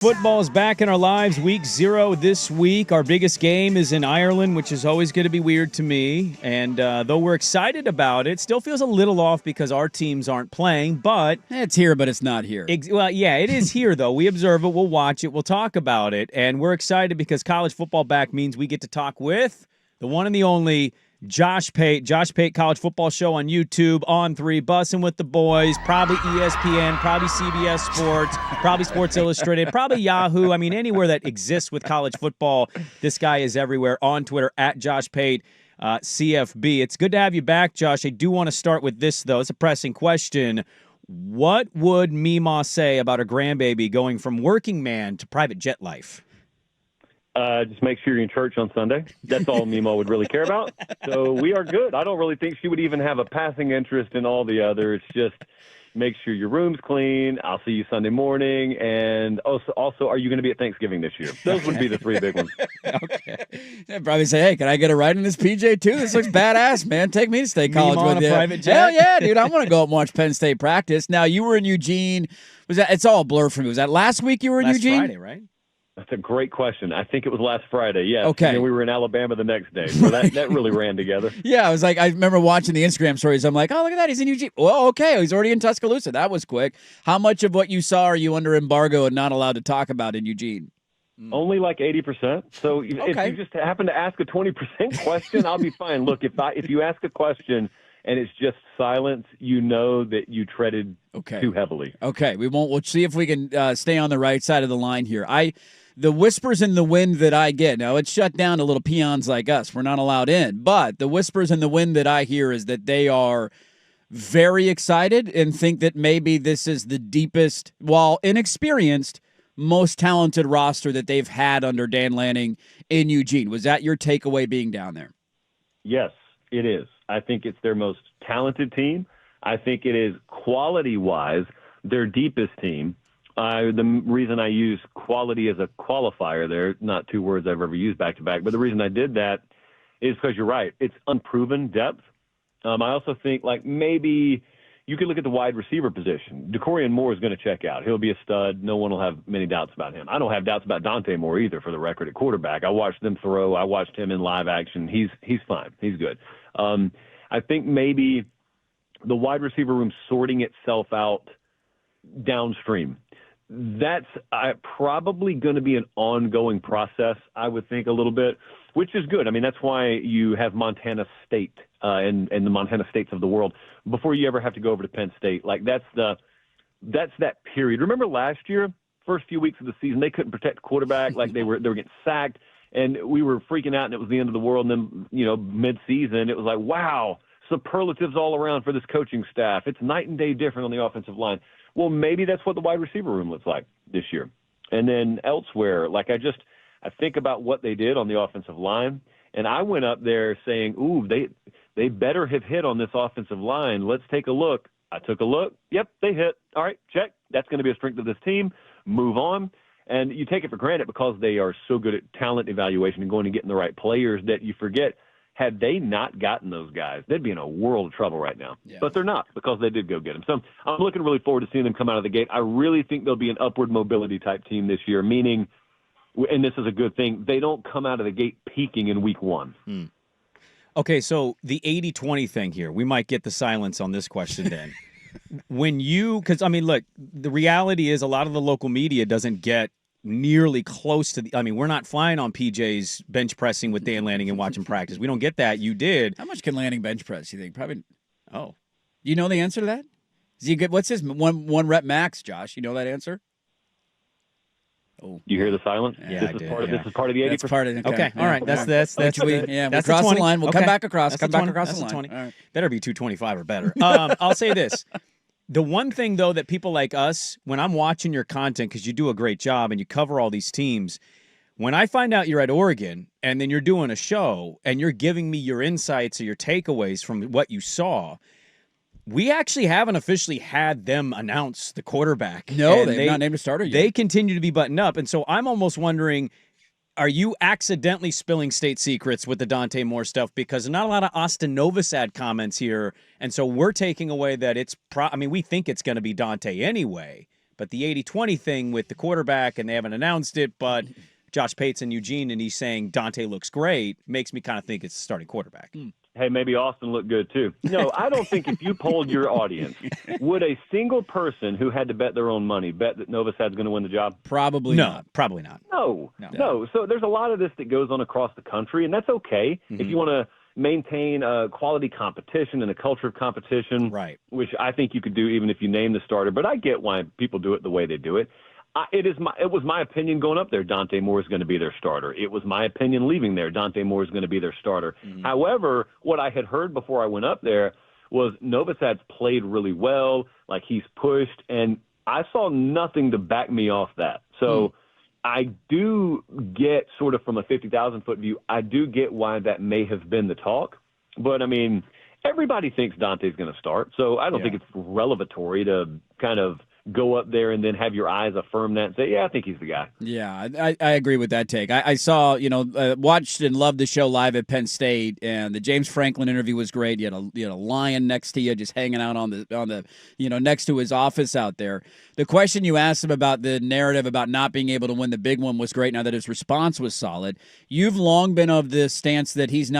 Football is back in our lives, week 0 this week. Our biggest game is in Ireland, which is always going to be weird to me. And though we're excited about it, still feels a little off because our teams aren't playing. But it's here, but it's not here. Well, yeah, it is here, though. We observe it. We'll watch it. We'll talk about it. And we're excited because college football back means we get to talk with the one and the only Josh Pate. Josh Pate College Football Show on YouTube, On 3, Bussin' with the Boys, probably ESPN, probably CBS Sports, probably Sports Illustrated, probably Yahoo. I mean, anywhere that exists with college football, this guy is everywhere. On Twitter, at Josh Pate, CFB. It's good to have you back, Josh. I do want to start with this, though. It's a pressing question. What would Meemaw say about a grandbaby going from working man to private jet life? Just make sure you're in church on Sunday. That's all Mimo would really care about. So we are good. I don't really think she would even have a passing interest in all the others. Just make sure your room's clean. I'll see you Sunday morning. And also, are you going to be at Thanksgiving this year? Those would be the 3 big ones. Okay. They'd probably say, hey, can I get a ride in this PJ too? This looks badass, man. Take me to State College Mimo on with a you. private jet? Hell yeah, dude. I want to go up and watch Penn State practice. Now, you were in Eugene. It's all a blur for me. Was that last week you were in Eugene? Last Friday, right? That's a great question. I think it was last Friday, yes. Okay. And then we were in Alabama the next day, so that really ran together. Yeah, I was like, I remember watching the Instagram stories. I'm like, oh, look at that. He's in Eugene. Well, okay. He's already in Tuscaloosa. That was quick. How much of what you saw are you under embargo and not allowed to talk about in Eugene? Only like 80%. So if you just happen to ask a 20% question, I'll be fine. Look, if you ask a question and it's just silence, you know that you treaded too heavily. Okay, we'll see if we can stay on the right side of the line here. The whispers in the wind that I get, now it's shut down to little peons like us. We're not allowed in. But the whispers in the wind that I hear is that they are very excited and think that maybe this is the deepest, while inexperienced, most talented roster that they've had under Dan Lanning in Eugene. Was that your takeaway being down there? Yes, it is. I think it's their most talented team. I think it is quality-wise their deepest team. The reason I use quality as a qualifier there, not 2 words I've ever used back-to-back, but the reason I did that is because you're right. It's unproven depth. I also think maybe you could look at the wide receiver position. DeCorian Moore is going to check out. He'll be a stud. No one will have many doubts about him. I don't have doubts about Dante Moore either, for the record, at quarterback. I watched them throw. I watched him in live action. He's fine. He's good. I think maybe the wide receiver room sorting itself out downstream. That's probably going to be an ongoing process, I would think, a little bit, which is good. I mean, that's why you have Montana State and the Montana States of the world before you ever have to go over to Penn State. That's that period. Remember last year, first few weeks of the season, they couldn't protect quarterback. They were getting sacked, and we were freaking out, and it was the end of the world. And then, mid-season, it was like, wow, superlatives all around for this coaching staff. It's night and day different on the offensive line. Well, maybe that's what the wide receiver room looks like this year. And then elsewhere, I think about what they did on the offensive line, and I went up there saying, ooh, they better have hit on this offensive line. Let's take a look. I took a look. Yep, they hit. All right, check. That's going to be a strength of this team. Move on. And you take it for granted because they are so good at talent evaluation and going and getting the right players that you forget, had they not gotten those guys, they'd be in a world of trouble right now. Yeah. But they're not, because they did go get them. So I'm looking really forward to seeing them come out of the gate. I really think they'll be an upward mobility type team this year, meaning, and this is a good thing, they don't come out of the gate peaking in week 1. Okay, so the 80-20 thing here, we might get the silence on this question then. Because, I mean, look, the reality is a lot of the local media doesn't get nearly close to we're not flying on PJ's bench pressing with Dan Lanning and watching practice. We don't get that. You did. How much can Lanning bench press, you think? Probably. Oh. You know the answer to that? Is he good? What's his one rep max, Josh? You know that answer? Oh. You hear the silence? Yeah, this is part of the 80%. That's part of it. Okay. All right. That's we'll cross the line. We'll come back across. Come back across the line. 20. Right. Better be 225 or better. I'll say this. The one thing, though, that people like us, when I'm watching your content, because you do a great job and you cover all these teams, when I find out you're at Oregon and then you're doing a show and you're giving me your insights or your takeaways from what you saw, we actually haven't officially had them announce the quarterback. No, they've not named a starter yet. They continue to be buttoned up. And so I'm almost wondering, are you accidentally spilling state secrets with the Dante Moore stuff? Because not a lot of Austin Novosad comments here. And so we're taking away that we think it's going to be Dante anyway. But the 80-20 thing with the quarterback, and they haven't announced it, but Josh Pate's in Eugene, and he's saying Dante looks great, makes me kind of think it's the starting quarterback. Hey, maybe Austin looked good too. No, I don't think if you polled your audience, would a single person who had to bet their own money bet that Novosad's going to win the job? Probably not. Probably not. No. So there's a lot of this that goes on across the country, and that's okay if you want to maintain a quality competition and a culture of competition, right? Which I think you could do even if you name the starter. But I get why people do it the way they do it. It was my opinion going up there, Dante Moore is going to be their starter. It was my opinion leaving there, Dante Moore is going to be their starter. However, what I had heard before I went up there was Novosad's played really well, like he's pushed, and I saw nothing to back me off that. So I do get sort of from a 50,000-foot view, I do get why that may have been the talk. But, I mean, everybody thinks Dante's going to start, so I don't think it's revelatory to kind of go up there and then have your eyes affirm that and say, yeah, I think he's the guy. Yeah, I agree with that take. I saw, watched and loved the show live at Penn State, and the James Franklin interview was great. You had a lion next to you, just hanging out on the next to his office out there. The question you asked him about the narrative about not being able to win the big one was great. Now that his response was solid, you've long been of the stance that he's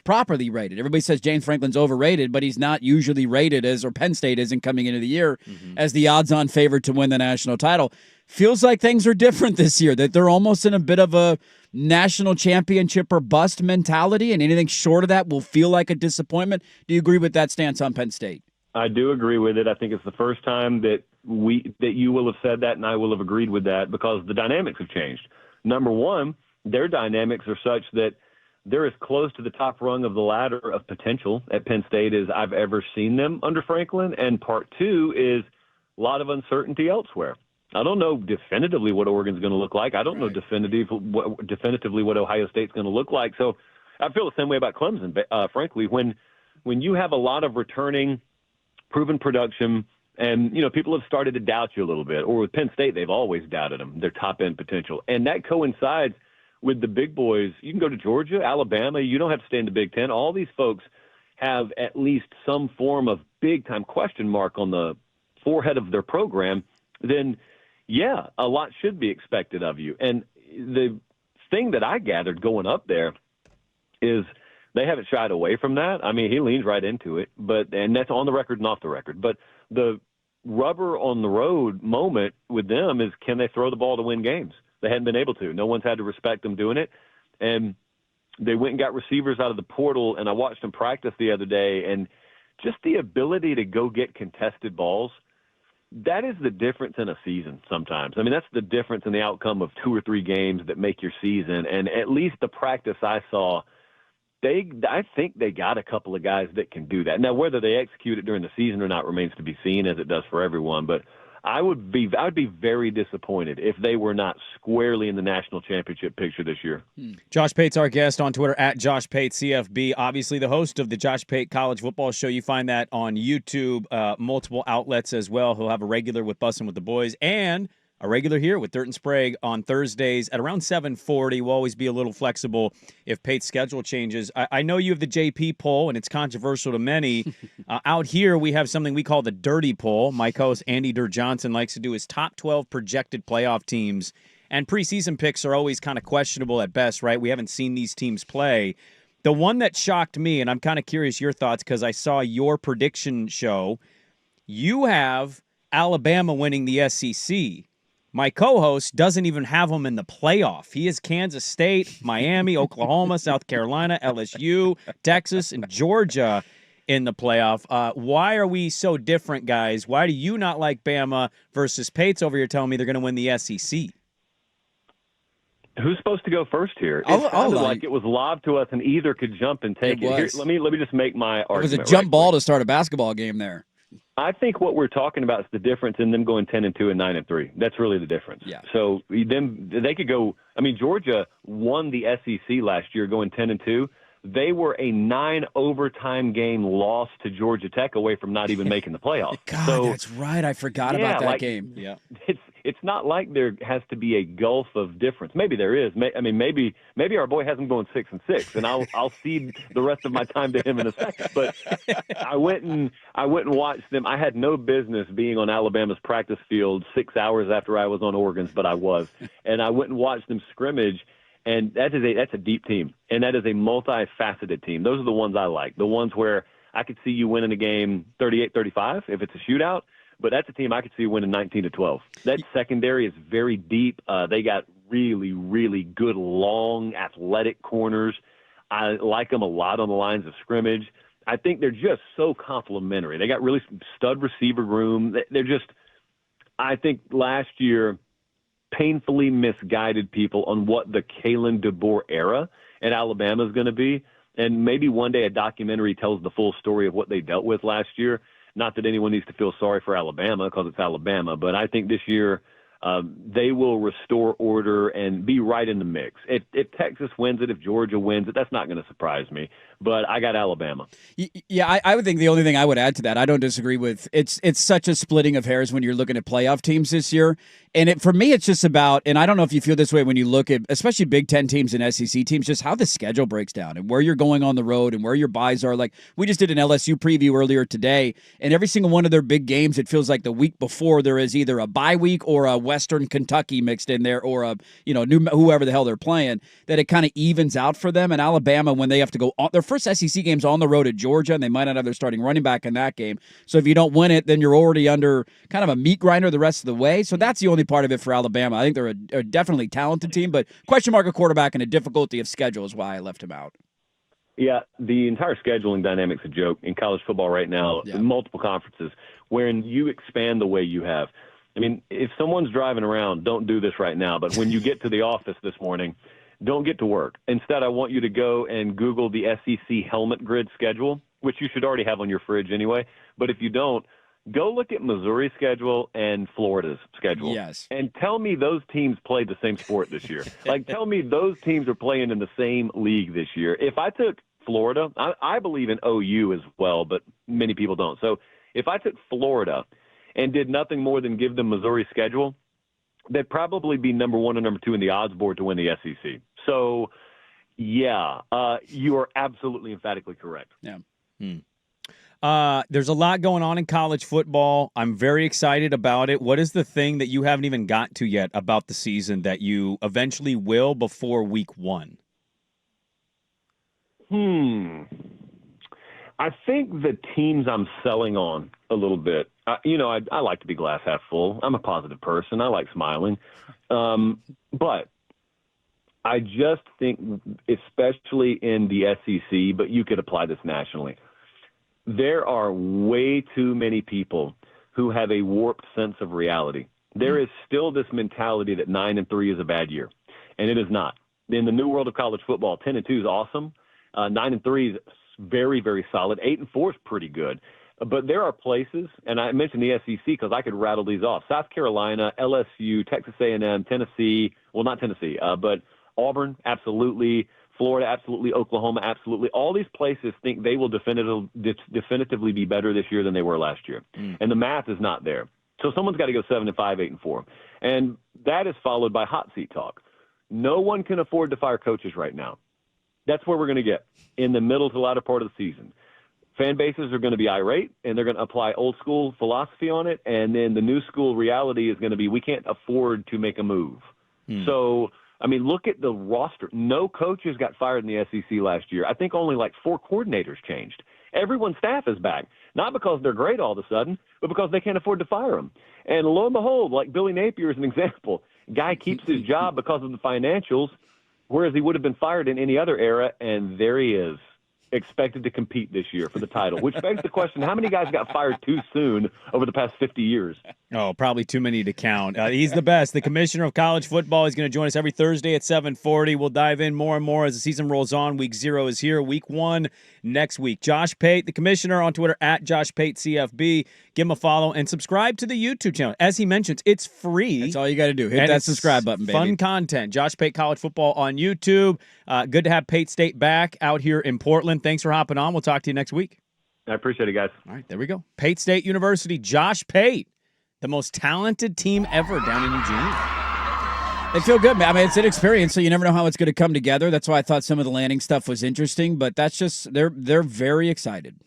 properly rated. Everybody says James Franklin's overrated, but he's not usually rated or Penn State isn't coming into the year as the odds-on favorite to win the national title. Feels like things are different this year, that they're almost in a bit of a national championship or bust mentality, and anything short of that will feel like a disappointment. Do you agree with that stance on Penn State? I do agree with it. I think it's the first time that you will have said that and I will have agreed with that because the dynamics have changed. Number one, their dynamics are such that they're as close to the top rung of the ladder of potential at Penn State as I've ever seen them under Franklin. And part two is a lot of uncertainty elsewhere. I don't know definitively what Oregon's going to look like. I don't know definitively what Ohio State's going to look like. So I feel the same way about Clemson, frankly. When you have a lot of returning, proven production, and people have started to doubt you a little bit, or with Penn State, they've always doubted them, their top-end potential. And that coincides with the big boys. You can go to Georgia, Alabama. You don't have to stay in the Big Ten. All these folks have at least some form of big-time question mark on the forehead of their program. Then yeah, a lot should be expected of you. And the thing that I gathered going up there is they haven't shied away from that. I mean, he leans right into it, and that's on the record and off the record. But the rubber on the road moment with them is, can they throw the ball to win games? They hadn't been able to. No one's had to respect them doing it. And they went and got receivers out of the portal, and I watched them practice the other day, and just the ability to go get contested balls, that is the difference in a season sometimes. I mean, that's the difference in the outcome of 2 or 3 games that make your season. And at least the practice I saw, I think they got a couple of guys that can do that. Now, whether they execute it during the season or not remains to be seen, as it does for everyone. But I would be very disappointed if they were not squarely in the national championship picture this year. Josh Pate's our guest on Twitter at Josh Pate CFB. Obviously, the host of the Josh Pate College Football Show. You find that on YouTube, multiple outlets as well. He'll have a regular with Bussin' with the Boys and a regular here with Dirt Sprague on Thursdays at around 7:40. We'll always be a little flexible if Pate's schedule changes. I know you have the JP poll, and it's controversial to many. Out here, we have something we call the Dirty Poll. My co-host Andy Dirt Johnson likes to do his top 12 projected playoff teams. And preseason picks are always kind of questionable at best, right? We haven't seen these teams play. The one that shocked me, and I'm kind of curious your thoughts because I saw your prediction show, you have Alabama winning the SEC. My co-host doesn't even have them in the playoff. He has Kansas State, Miami, Oklahoma, South Carolina, LSU, Texas, and Georgia in the playoff. Why are we so different, guys? Why do you not like Bama versus Pate's over here telling me they're going to win the SEC? Who's supposed to go first here? It sounded like it was lobbed to us and either could jump and take it. Here, let me just make my argument. It was a jump ball to start a basketball game there. I think what we're talking about is the difference in them going 10-2 and 9-3. That's really the difference. Yeah. So then they could go. I mean, Georgia won the SEC last year, going 10-2. They were a 9 overtime game loss to Georgia Tech away from not even making the playoffs. God, so, that's right. I forgot about that game. Yeah. it's not like there has to be a gulf of difference. Maybe there is. Maybe our boy has him going 6-6, and I'll cede the rest of my time to him in a second. But I went and watched them. I had no business being on Alabama's practice field 6 hours after I was on Oregon's, but I was, and I went and watched them scrimmage. And that's a deep team, and that is a multifaceted team. Those are the ones I like, the ones where I could see you winning a game 38-35 if it's a shootout, but that's a team I could see winning 19-12. That secondary is very deep. They got really, really good, long, athletic corners. I like them a lot on the lines of scrimmage. I think they're just so complementary. They got really stud receiver room. They're just – I think last year – painfully misguided people on what the Kalen DeBoer era at Alabama is going to be. And maybe one day a documentary tells the full story of what they dealt with last year. Not that anyone needs to feel sorry for Alabama because it's Alabama, but I think this year they will restore order and be right in the mix. If Texas wins it, if Georgia wins it, that's not going to surprise me. But I got Alabama. Yeah, I would think the only thing I would add to that, I don't disagree with, it's such a splitting of hairs when you're looking at playoff teams this year. And for me, it's just about, and I don't know if you feel this way when you look at, especially Big Ten teams and SEC teams, just how the schedule breaks down and where you're going on the road and where your buys are. Like, we just did an LSU preview earlier today, and every single one of their big games, it feels like the week before there is either a bye week or a Western Kentucky mixed in there, or a, whoever the hell they're playing, that it kind of evens out for them. And Alabama, when they have to go on their first SEC games on the road at Georgia, and they might not have their starting running back in that game. So if you don't win it, then you're already under kind of a meat grinder the rest of the way. So that's the only part of it for Alabama. I think they're a definitely talented team, but question mark at quarterback and a difficulty of schedule is why I left him out. Yeah, the entire scheduling dynamic's a joke in college football right now, in multiple conferences, wherein you expand the way you have. I mean, if someone's driving around, don't do this right now, but when you get to the office this morning, don't get to work. Instead, I want you to go and Google the SEC helmet grid schedule, which you should already have on your fridge anyway. But if you don't, go look at Missouri's schedule and Florida's schedule. Yes. And tell me those teams played the same sport this year. Tell me those teams are playing in the same league this year. If I took Florida, I believe in OU as well, but many people don't. So if I took Florida and did nothing more than give them Missouri's schedule, they'd probably be number one or number two in the odds board to win the SEC. So, yeah, you are absolutely emphatically correct. Yeah. There's a lot going on in college football. I'm very excited about it. What is the thing that you haven't even got to yet about the season that you eventually will before week 1? I think the teams I'm selling on a little bit. I like to be glass half full. I'm a positive person. I like smiling. But I just think, especially in the SEC, but you could apply this nationally, there are way too many people who have a warped sense of reality. There is still this mentality that 9-3 is a bad year, and it is not. In the new world of college football, 10-2 is awesome. 9-3 is very, very solid. 8-4 is pretty good. But there are places, and I mentioned the SEC because I could rattle these off: South Carolina, LSU, Texas A&M, Tennessee. Well, not Tennessee, but Auburn, absolutely. Florida, absolutely. Oklahoma, absolutely. All these places think they will definitively be better this year than they were last year. And the math is not there. So someone's got to go 7-5, 8-4. And that is followed by hot seat talk. No one can afford to fire coaches right now. That's where we're going to get in the middle to the latter part of the season. Fan bases are going to be irate, and they're going to apply old school philosophy on it. And then the new school reality is going to be, we can't afford to make a move. So, I mean, look at the roster. No coaches got fired in the SEC last year. I think only like 4 coordinators changed. Everyone's staff is back, not because they're great all of a sudden, but because they can't afford to fire them. And lo and behold, like Billy Napier is an example. Guy keeps his job because of the financials, whereas he would have been fired in any other era, and there he is, expected to compete this year for the title, which begs the question, how many guys got fired too soon over the past 50 years? Oh, probably too many to count. He's the best. The commissioner of college football. He's going to join us every Thursday at 7:40. We'll dive in more and more as the season rolls on. Week 0 is here. Week 1 next week. Josh Pate, the commissioner, on Twitter at JoshPateCFB. Give him a follow and subscribe to the YouTube channel. As he mentions, it's free. That's all you got to do. Hit that subscribe button, baby. Fun content. Josh Pate College Football on YouTube. Good to have Pate State back out here in Portland. Thanks for hopping on. We'll talk to you next week. I appreciate it, guys. All right, there we go. Pate State University, Josh Pate. The most talented team ever down in Eugene. They feel good, man. I mean, it's an experience, so you never know how it's going to come together. That's why I thought some of the landing stuff was interesting, but that's just they're very excited.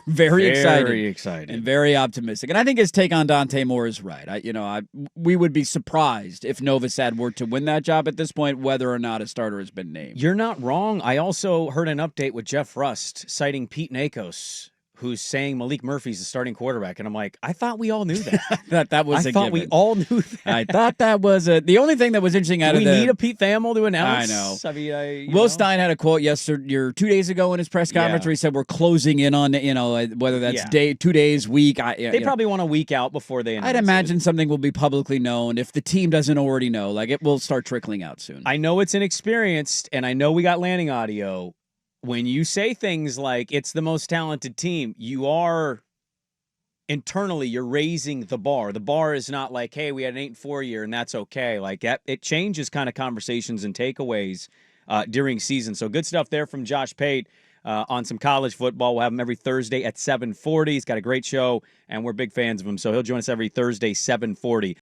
very excited. Very excited. And very optimistic. And I think his take on Dante Moore is right. We would be surprised if Nova Sad were to win that job at this point, whether or not a starter has been named. You're not wrong. I also heard an update with Jeff Rust citing Pete Nakos, who's saying Malik Murphy's the starting quarterback. And I'm like, I thought we all knew that. that was I a thought given. we all knew that. I thought that was the only thing that was interesting out of we need a Pete Thamel to announce. I know. I mean, Will Stein had a quote yesterday, 2 days ago in his press conference where he said we're closing in on, whether that's 2 days, week. They probably want a week out before they announce I'd imagine something will be publicly known if the team doesn't already know. Like, it will start trickling out soon. I know it's inexperienced, and I know we got landing audio. When you say things like it's the most talented team, you are internally, you're raising the bar. The bar is not like, hey, we had an 8-4 year and that's okay. Like that, it changes kind of conversations and takeaways during season. So good stuff there from Josh Pate on some college football. We'll have him every Thursday at 7:40. He's got a great show, and we're big fans of him. So he'll join us every Thursday, 7:40.